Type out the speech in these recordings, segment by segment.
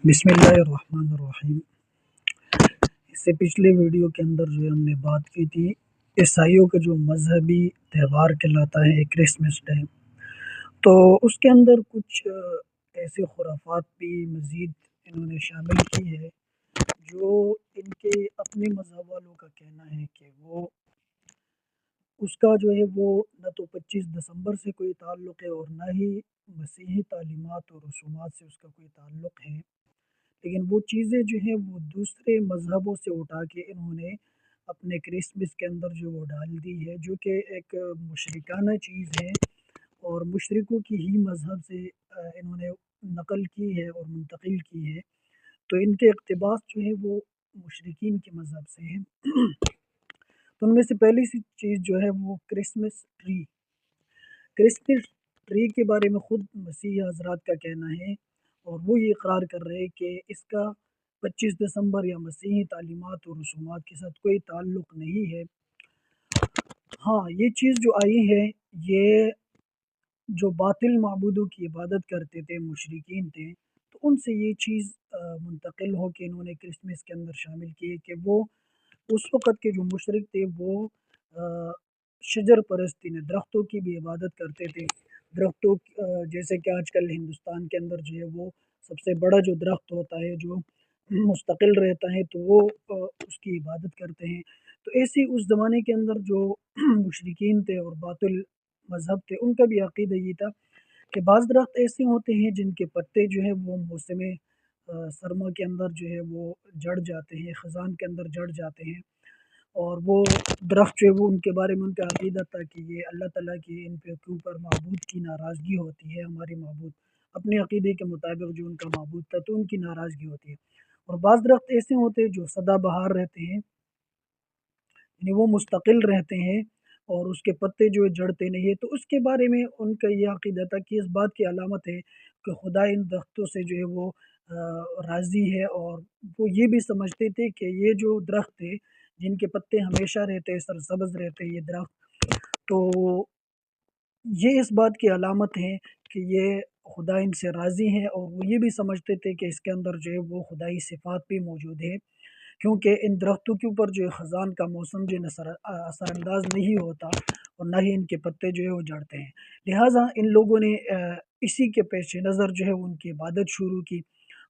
بسم اللہ الرحمن الرحیم۔ اس سے پچھلے ویڈیو کے اندر جو ہم نے بات کی تھی عیسائیوں کا جو مذہبی تہوار کہلاتا ہے کرسمس ڈے، تو اس کے اندر کچھ ایسے خرافات بھی مزید انہوں نے شامل کی ہے جو ان کے اپنے مذہب والوں کا کہنا ہے کہ وہ اس کا جو ہے وہ نہ تو 25 دسمبر سے کوئی تعلق ہے اور نہ ہی مسیحی تعلیمات اور رسومات سے اس کا کوئی تعلق ہے، لیکن وہ چیزیں جو ہیں وہ دوسرے مذہبوں سے اٹھا کے انہوں نے اپنے کرسمس کے اندر جو وہ ڈال دی ہے، جو کہ ایک مشرکانہ چیز ہے اور مشرکوں کی ہی مذہب سے انہوں نے نقل کی ہے اور منتقل کی ہے۔ تو ان کے اقتباس جو ہے وہ مشرکین کے مذہب سے ہیں۔ تو ان میں سے پہلی سی چیز جو ہے وہ کرسمس ٹری۔ کرسمس ٹری کے بارے میں خود مسیحی حضرات کا کہنا ہے اور وہ یہ اقرار کر رہے کہ اس کا 25 دسمبر یا مسیحی تعلیمات اور رسومات کے ساتھ کوئی تعلق نہیں ہے۔ ہاں، یہ چیز جو آئی ہے، یہ جو باطل معبودوں کی عبادت کرتے تھے، مشرکین تھے، تو ان سے یہ چیز منتقل ہو کے انہوں نے کرسمس کے اندر شامل کی کہ وہ اس وقت کے جو مشرک تھے وہ شجر پرستی نے درختوں کی بھی عبادت کرتے تھے۔ درختوں جیسے کہ آج کل ہندوستان کے اندر جو ہے وہ سب سے بڑا جو درخت ہوتا ہے جو مستقل رہتا ہے تو وہ اس کی عبادت کرتے ہیں۔ تو ایسے اس زمانے کے اندر جو مشرکین تھے اور باطل مذہب تھے، ان کا بھی عقیدہ یہ تھا کہ بعض درخت ایسے ہوتے ہیں جن کے پتے جو ہے وہ موسم سرما کے اندر جو ہے وہ جڑ جاتے ہیں، خزان کے اندر جڑ جاتے ہیں، اور وہ درخت جو ہے وہ ان کے بارے میں ان کا عقیدہ تھا کہ یہ اللہ تعالیٰ کی ان کے اوپر معبود کی ناراضگی ہوتی ہے، ہمارے معبود اپنے عقیدے کے مطابق جو ان کا معبود تھا تو ان کی ناراضگی ہوتی ہے۔ اور بعض درخت ایسے ہوتے ہیں جو سدا بہار رہتے ہیں، یعنی وہ مستقل رہتے ہیں اور اس کے پتے جو ہے جڑتے نہیں ہے، تو اس کے بارے میں ان کا یہ عقیدہ تھا کہ اس بات کی علامت ہے کہ خدا ان درختوں سے جو ہے وہ راضی ہے، اور وہ یہ بھی سمجھتے تھے کہ یہ جو درخت تھے جن کے پتے ہمیشہ رہتے سرسبز رہتے یہ درخت، تو یہ اس بات کی علامت ہے کہ یہ خدا ان سے راضی ہے، اور وہ یہ بھی سمجھتے تھے کہ اس کے اندر جو ہے وہ خدائی صفات بھی موجود ہے، کیونکہ ان درختوں کے اوپر جو ہے خزان کا موسم جو اثر انداز نہیں ہوتا اور نہ ہی ان کے پتے جو ہے وہ جڑتے ہیں۔ لہٰذا ان لوگوں نے اسی کے پیش نظر جو ہے ان کی عبادت شروع کی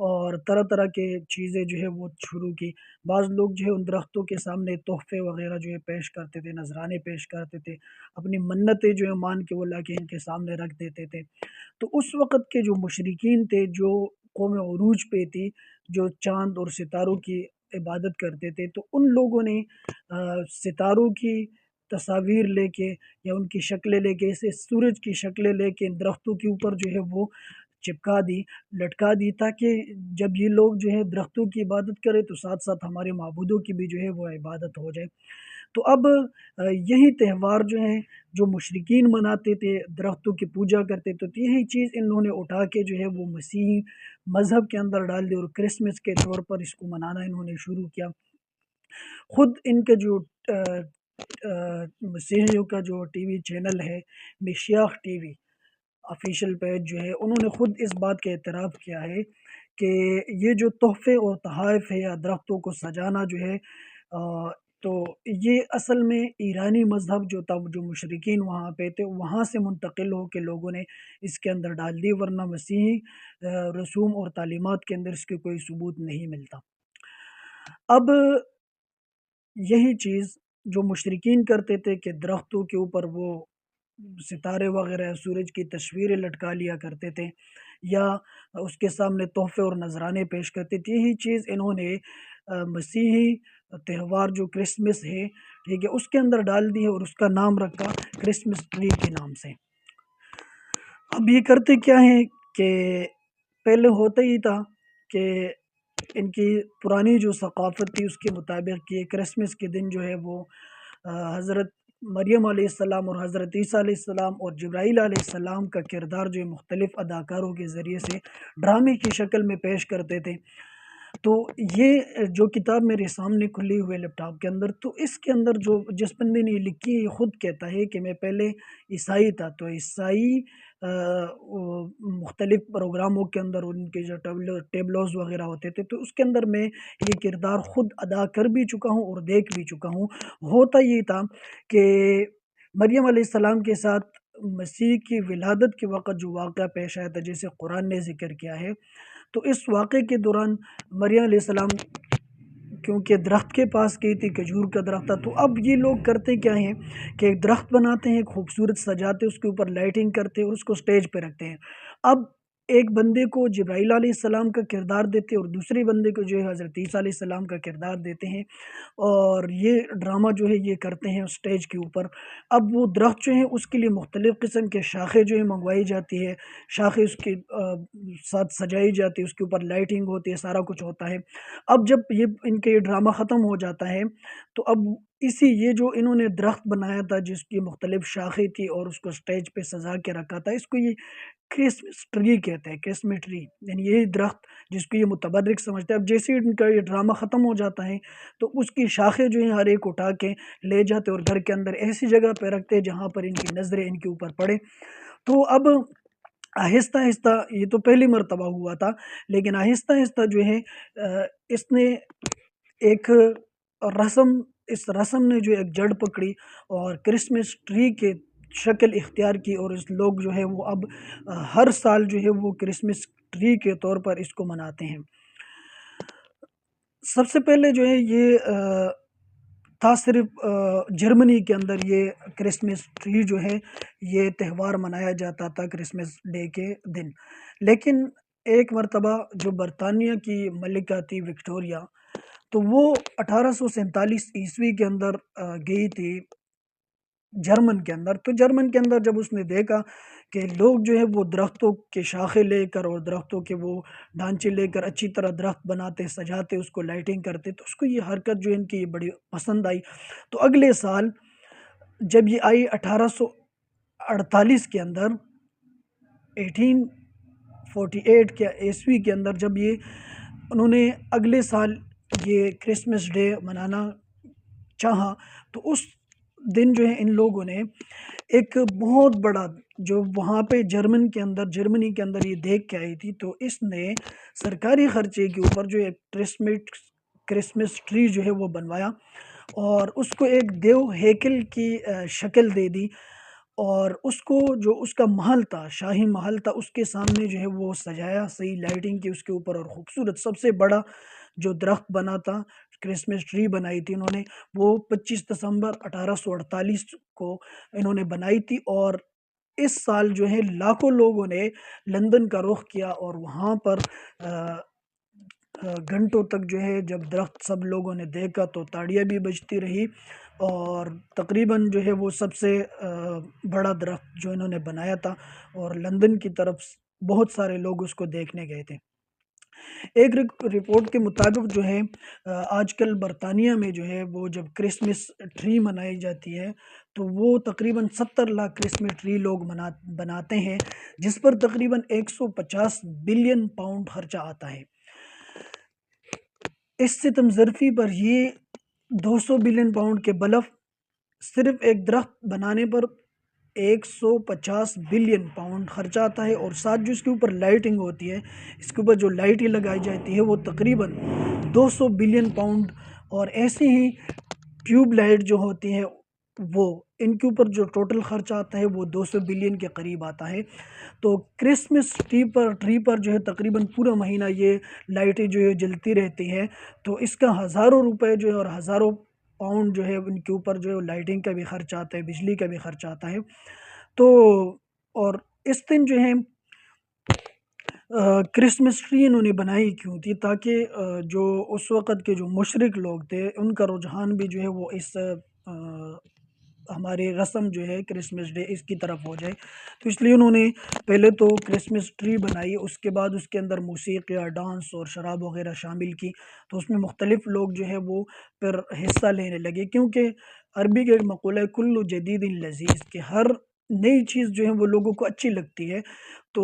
اور طرح طرح کے چیزیں جو ہے وہ شروع کی۔ بعض لوگ جو ہے ان درختوں کے سامنے تحفے وغیرہ جو ہے پیش کرتے تھے، نذرانے پیش کرتے تھے، اپنی منتیں جو ہے مان کے وہ لا کے ان کے سامنے رکھ دیتے تھے۔ تو اس وقت کے جو مشرکین تھے، جو قوم عروج پہ تھی، جو چاند اور ستاروں کی عبادت کرتے تھے، تو ان لوگوں نے ستاروں کی تصاویر لے کے یا ان کی شکلیں لے کے، اسے سورج کی شکلیں لے کے ان درختوں کے اوپر جو ہے وہ چپکا دی، لٹکا دی، تاکہ جب یہ لوگ جو ہے درختوں کی عبادت کرے تو ساتھ ساتھ ہمارے معبودوں کی بھی جو ہے وہ عبادت ہو جائے۔ تو اب یہی تہوار جو ہے جو مشرکین مناتے تھے، درختوں کی پوجا کرتے تھے، تو یہی چیز انہوں نے اٹھا کے جو ہے وہ مسیحی مذہب کے اندر ڈال دی اور کرسمس کے طور پر اس کو منانا انہوں نے شروع کیا۔ خود ان کے جو مسیحیوں کا جو ٹی وی چینل ہے مشیاخ ٹی وی آفیشیل پیج جو ہے، انہوں نے خود اس بات کا اعتراف کیا ہے کہ یہ جو تحفے اور تحائف ہے یا درختوں کو سجانا جو ہے، تو یہ اصل میں ایرانی مذہب جو تھا، جو مشرکین وہاں پہ تھے، وہاں سے منتقل ہو کے لوگوں نے اس کے اندر ڈال دی، ورنہ مسیحی رسوم اور تعلیمات کے اندر اس کے کوئی ثبوت نہیں ملتا۔ اب یہی چیز جو مشرکین کرتے تھے کہ درختوں کے اوپر وہ ستارے وغیرہ سورج کی تصویریں لٹکا لیا کرتے تھے یا اس کے سامنے تحفے اور نذرانے پیش کرتے تھے، یہی چیز انہوں نے مسیحی تہوار جو کرسمس ہے، ٹھیک ہے، اس کے اندر ڈال دی ہے اور اس کا نام رکھا کرسمس ٹری کے نام سے۔ اب یہ کرتے کیا ہیں کہ پہلے ہوتا ہی تھا کہ ان کی پرانی جو ثقافت تھی اس کے مطابق یہ کرسمس کے دن جو ہے وہ حضرت مریم علیہ السلام اور حضرت عیسیٰ علیہ السلام اور جبرائیل علیہ السلام کا کردار جو ہے مختلف اداکاروں کے ذریعے سے ڈرامے کی شکل میں پیش کرتے تھے۔ تو یہ جو کتاب میرے سامنے کھلی ہوئے لیپ ٹاپ کے اندر، تو اس کے اندر جو جس بندے نے یہ لکھی ہے، یہ خود کہتا ہے کہ میں پہلے عیسائی تھا، تو عیسائی مختلف پروگراموں کے اندر ان کے جو ٹیبلوز وغیرہ ہوتے تھے، تو اس کے اندر میں یہ کردار خود ادا کر بھی چکا ہوں اور دیکھ بھی چکا ہوں۔ ہوتا یہ تھا کہ مریم علیہ السلام کے ساتھ مسیح کی ولادت کے وقت جو واقعہ پیش آیا تھا، جیسے قرآن نے ذکر کیا ہے، تو اس واقعے کے دوران مریم علیہ السلام کیونکہ درخت کے پاس گئی تھی، کھجور کا درخت تھا، تو اب یہ لوگ کرتے کیا ہیں کہ ایک درخت بناتے ہیں، خوبصورت سجاتے، اس کے اوپر لائٹنگ کرتے اور اس کو سٹیج پہ رکھتے ہیں۔ اب ایک بندے کو جبرائیل علیہ السلام کا کردار دیتے اور دوسرے بندے کو جو ہے حضرت عیسیٰ علیہ السلام کا کردار دیتے ہیں، اور یہ ڈرامہ جو ہے یہ کرتے ہیں سٹیج کے اوپر۔ اب وہ درخت جو ہے اس کے لیے مختلف قسم کے شاخیں جو ہے منگوائی جاتی ہے، شاخیں اس کے ساتھ سجائی جاتی ہے، اس کے اوپر لائٹنگ ہوتی ہے، سارا کچھ ہوتا ہے۔ اب جب ان کا یہ ڈرامہ ختم ہو جاتا ہے، تو اب یہ جو انہوں نے درخت بنایا تھا جس کی مختلف شاخیں تھی اور اس کو سٹیج پہ سجا کے رکھا تھا، اس کو یہ کرسمس ٹری کہتے ہیں، کرسمس ٹری، یعنی یہی درخت جس کو یہ متبرک سمجھتے ہیں۔ اب جیسے ان کا یہ ڈرامہ ختم ہو جاتا ہے تو اس کی شاخیں جو ہیں ہر ایک اٹھا کے لے جاتے اور گھر کے اندر ایسی جگہ پہ رکھتے جہاں پر ان کی نظریں ان کے اوپر پڑے۔ تو اب آہستہ آہستہ، یہ تو پہلی مرتبہ ہوا تھا، لیکن آہستہ آہستہ جو ہے اس نے ایک اس رسم نے جو ایک جڑ پکڑی اور کرسمس ٹری کے شکل اختیار کی، اور اس لوگ جو ہے وہ اب ہر سال جو ہے وہ کرسمس ٹری کے طور پر اس کو مناتے ہیں۔ سب سے پہلے جو ہے یہ تھا صرف جرمنی کے اندر یہ کرسمس ٹری جو ہے یہ تہوار منایا جاتا تھا کرسمس ڈے کے دن، لیکن ایک مرتبہ جو برطانیہ کی ملکہ تھی وکٹوریہ، تو وہ 1847 کے اندر گئی تھی جرمن کے اندر۔ تو جرمن کے اندر جب اس نے دیکھا کہ لوگ جو ہے وہ درختوں کے شاخیں لے کر اور درختوں کے وہ ڈھانچے لے کر اچھی طرح درخت بناتے، سجاتے، اس کو لائٹنگ کرتے، تو اس کو یہ حرکت جو ہے ان کی بڑی پسند آئی۔ تو اگلے سال جب یہ آئی 1848 کے اندر، 1848 کے عیسوی کے اندر، جب یہ انہوں نے اگلے سال یہ کرسمس ڈے منانا چاہا، تو اس دن جو ہے ان لوگوں نے ایک بہت بڑا، جو وہاں پہ جرمنی کے اندر یہ دیکھ کے آئی تھی، تو اس نے سرکاری خرچے کے اوپر جو ایک کرسمس ٹری جو ہے وہ بنوایا اور اس کو ایک دیو ہیکل کی شکل دے دی، اور اس کو جو اس کا محل تھا، شاہی محل تھا، اس کے سامنے جو ہے وہ سجایا، صحیح لائٹنگ کی اس کے اوپر، اور خوبصورت سب سے بڑا جو درخت بنا تھا، کرسمس ٹری بنائی تھی انہوں نے، وہ 25 دسمبر 1848 کو انہوں نے بنائی تھی۔ اور اس سال جو ہے لاکھوں لوگوں نے لندن کا رخ کیا اور وہاں پر گھنٹوں تک جو ہے جب درخت سب لوگوں نے دیکھا تو تاڑیاں بھی بجتی رہی، اور تقریباً جو ہے وہ سب سے بڑا درخت جو انہوں نے بنایا تھا، اور لندن کی طرف بہت سارے لوگ اس کو دیکھنے گئے تھے۔ ایک رپورٹ کے مطابق جو ہے آج کل برطانیہ میں جو ہے وہ جب کرسمس ٹری منائی جاتی ہے تو وہ تقریباً 70 لاکھ کرسمس ٹری لوگ بناتے ہیں، جس پر تقریباً 150 بلین پاؤنڈ خرچہ آتا ہے۔ اس ستم ظرفی پر یہ 200 بلین پاؤنڈ کے بلف صرف ایک درخت بنانے پر 150 بلین پاؤنڈ خرچہ آتا ہے، اور ساتھ جو اس کے اوپر لائٹنگ ہوتی ہے، اس کے اوپر جو لائٹیں لگائی جاتی ہے وہ تقریباً 200 بلین پاؤنڈ، اور ایسی ہی ٹیوب لائٹ جو ہوتی ہیں وہ ان کے اوپر جو ٹوٹل خرچہ آتا ہے وہ 200 بلین کے قریب آتا ہے۔ تو کرسمس ٹری پر جو ہے تقریباً پورا مہینہ یہ لائٹیں جو ہے جلتی رہتی ہیں، تو اس کا ہزاروں روپے جو ہے اور ہزاروں پاؤنڈ جو ہے ان کے اوپر جو ہے لائٹنگ کا بھی خرچہ آتا ہے، بجلی کا بھی خرچہ آتا ہے۔ تو اور اس دن جو ہے کرسمس ٹری انہوں نے بنائی کیوں تھی؟ تاکہ جو اس وقت کے جو مشرق لوگ تھے ان کا رجحان بھی جو ہے وہ اس ہماری رسم جو ہے کرسمس ڈے اس کی طرف ہو جائے۔ تو اس لیے انہوں نے پہلے تو کرسمس ٹری بنائی، اس کے بعد اس کے اندر موسیقی یا ڈانس اور شراب وغیرہ شامل کی، تو اس میں مختلف لوگ جو ہے وہ پھر حصہ لینے لگے، کیونکہ عربی کا ایک مقولہ ہے کل جدید لذیذ، کہ ہر نئی چیز جو ہے وہ لوگوں کو اچھی لگتی ہے۔ تو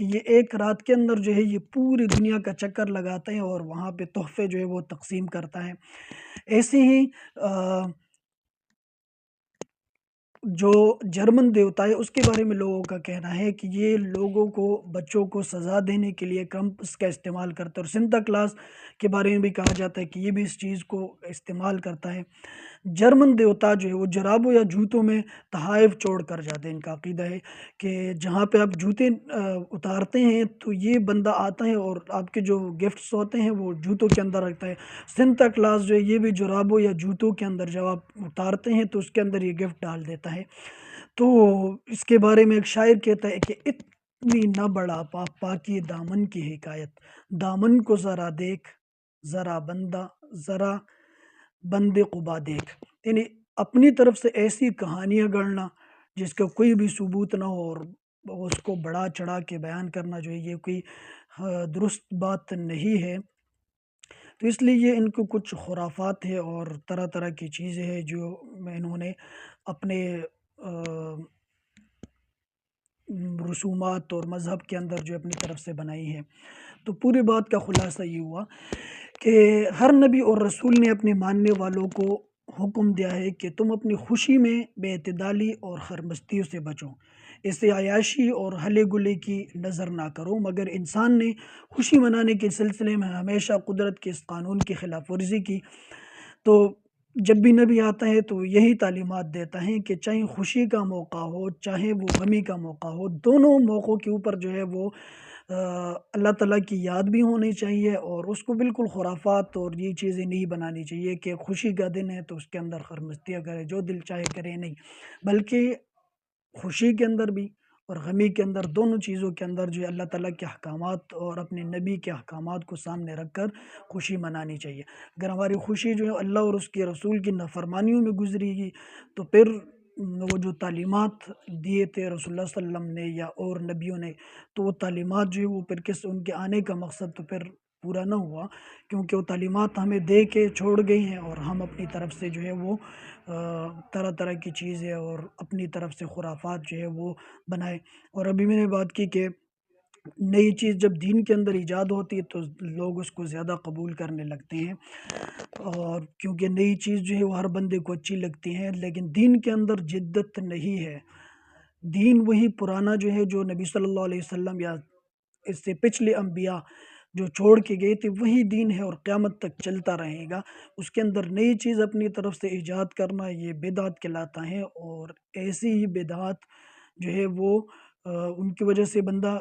کہ یہ ایک رات کے اندر جو ہے یہ پوری دنیا کا چکر لگاتا ہے اور وہاں پہ تحفے جو ہے وہ تقسیم کرتا ہے۔ ایسے ہی جو جرمن دیوتا ہے اس کے بارے میں لوگوں کا کہنا ہے کہ یہ لوگوں کو، بچوں کو سزا دینے کے لیے کرمپس کا استعمال کرتا ہے، اور سنتا کلاس کے بارے میں بھی کہا جاتا ہے کہ یہ بھی اس چیز کو استعمال کرتا ہے۔ جرمن دیوتا جو ہے وہ جرابوں یا جوتوں میں تحائف چھوڑ کر جاتے ہیں۔ ان کا عقیدہ ہے کہ جہاں پہ آپ جوتے اتارتے ہیں تو یہ بندہ آتا ہے اور آپ کے جو گفٹس ہوتے ہیں وہ جوتوں کے اندر رکھتا ہے۔ سنتا کلاس جو ہے یہ بھی جرابوں یا جوتوں کے اندر جب آپ اتارتے ہیں تو اس کے اندر یہ گفٹ ڈال دیتا ہے۔ تو اس کے بارے میں ایک شاعر کہتا ہے کہ اتنی نہ بڑا پاکی دامن کی حکایت، دامن کو ذرا دیکھ، ذرا بند قبا دیکھ۔ یعنی اپنی طرف سے ایسی کہانیاں گڑھنا جس کا کوئی بھی ثبوت نہ ہو اور اس کو بڑا چڑھا کے بیان کرنا جو ہے یہ کوئی درست بات نہیں ہے۔ تو اس لیے یہ ان کو کچھ خرافات ہے اور طرح طرح کی چیزیں ہیں جو انہوں نے اپنے رسومات اور مذہب کے اندر جو اپنی طرف سے بنائی ہے۔ تو پوری بات کا خلاصہ یہ ہوا کہ ہر نبی اور رسول نے اپنے ماننے والوں کو حکم دیا ہے کہ تم اپنی خوشی میں بے اعتدالی اور خرمستیوں سے بچو، اسے عیاشی اور ہلے گلے کی نظر نہ کرو، مگر انسان نے خوشی منانے کے سلسلے میں ہمیشہ قدرت کے اس قانون کی خلاف ورزی کی۔ تو جب بھی نبی آتا ہے تو یہی تعلیمات دیتا ہے کہ چاہے خوشی کا موقع ہو چاہے وہ غمی کا موقع ہو، دونوں موقعوں کے اوپر جو ہے وہ اللہ تعالیٰ کی یاد بھی ہونی چاہیے، اور اس کو بالکل خرافات اور یہ چیزیں نہیں بنانی چاہیے کہ خوشی کا دن ہے تو اس کے اندر خرمستیاں کرے، جو دل چاہے کرے، نہیں، بلکہ خوشی کے اندر بھی اور غمی کے اندر، دونوں چیزوں کے اندر جو ہے اللہ تعالیٰ کے احکامات اور اپنے نبی کے احکامات کو سامنے رکھ کر خوشی منانی چاہیے۔ اگر ہماری خوشی جو ہے اللہ اور اس کے رسول کی نافرمانیوں میں گزری گی تو پھر وہ جو تعلیمات دیے تھے رسول اللہ صلی اللہ علیہ وسلم نے یا اور نبیوں نے، تو وہ تعلیمات جو ہے وہ پھر ان کے آنے کا مقصد تو پھر پورا نہ ہوا، کیونکہ وہ تعلیمات ہمیں دے کے چھوڑ گئی ہیں اور ہم اپنی طرف سے جو ہے وہ طرح طرح کی چیزیں اور اپنی طرف سے خرافات جو ہے وہ بنائے۔ اور ابھی میں نے بات کی کہ نئی چیز جب دین کے اندر ایجاد ہوتی ہے تو لوگ اس کو زیادہ قبول کرنے لگتے ہیں، اور کیونکہ نئی چیز جو ہے وہ ہر بندے کو اچھی لگتی ہے، لیکن دین کے اندر جدت نہیں ہے۔ دین وہی پرانا جو ہے جو نبی صلی اللہ علیہ وسلم یا اس سے پچھلے انبیاء جو چھوڑ کے گئے تھے وہی دین ہے اور قیامت تک چلتا رہے گا۔ اس کے اندر نئی چیز اپنی طرف سے ایجاد کرنا یہ بدعت کہلاتا ہے، اور ایسی ہی بدعت جو ہے وہ ان کی وجہ سے بندہ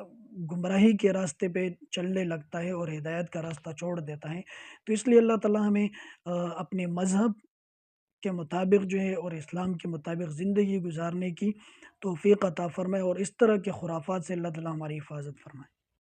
گمراہی کے راستے پہ چلنے لگتا ہے اور ہدایت کا راستہ چھوڑ دیتا ہے۔ تو اس لیے اللہ تعالیٰ ہمیں اپنے مذہب کے مطابق جو ہے اور اسلام کے مطابق زندگی گزارنے کی توفیق عطا فرمائے، اور اس طرح کے خرافات سے اللہ تعالیٰ ہماری حفاظت فرمائے۔